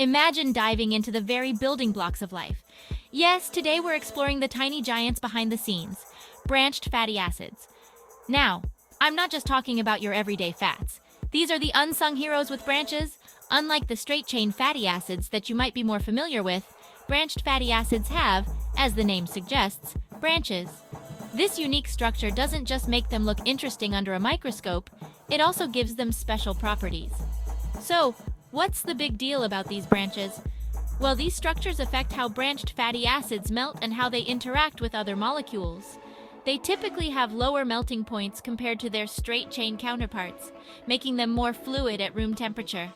Imagine diving into the very building blocks of life. Yes, today we're exploring the tiny giants behind the scenes, branched fatty acids. Now, I'm not just talking about your everyday fats. These are the unsung heroes with branches. Unlike the straight-chain fatty acids that you might be more familiar with, branched fatty acids have, as the name suggests, branches. This unique structure doesn't just make them look interesting under a microscope, it also gives them special properties. So, what's the big deal about these branches? Well, these structures affect how branched fatty acids melt and how they interact with other molecules. They typically have lower melting points compared to their straight-chain counterparts, making them more fluid at room temperature.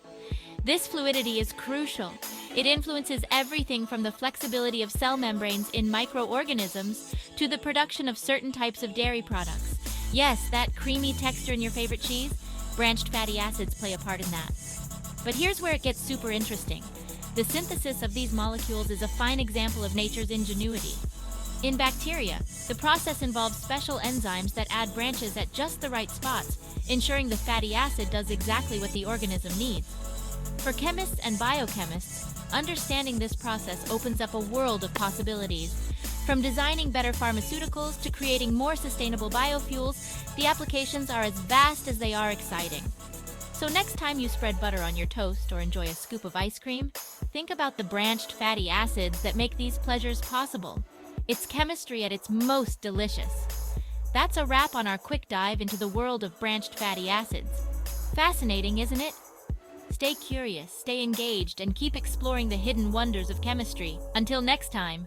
This fluidity is crucial. It influences everything from the flexibility of cell membranes in microorganisms to the production of certain types of dairy products. Yes, that creamy texture in your favorite cheese? Branched fatty acids play a part in that. But here's where it gets super interesting. The synthesis of these molecules is a fine example of nature's ingenuity. In bacteria, the process involves special enzymes that add branches at just the right spots, ensuring the fatty acid does exactly what the organism needs. For chemists and biochemists, understanding this process opens up a world of possibilities. From designing better pharmaceuticals to creating more sustainable biofuels, the applications are as vast as they are exciting. So next time you spread butter on your toast or enjoy a scoop of ice cream, think about the branched fatty acids that make these pleasures possible. It's chemistry at its most delicious. That's a wrap on our quick dive into the world of branched fatty acids. Fascinating, isn't it? Stay curious, stay engaged, and keep exploring the hidden wonders of chemistry. Until next time.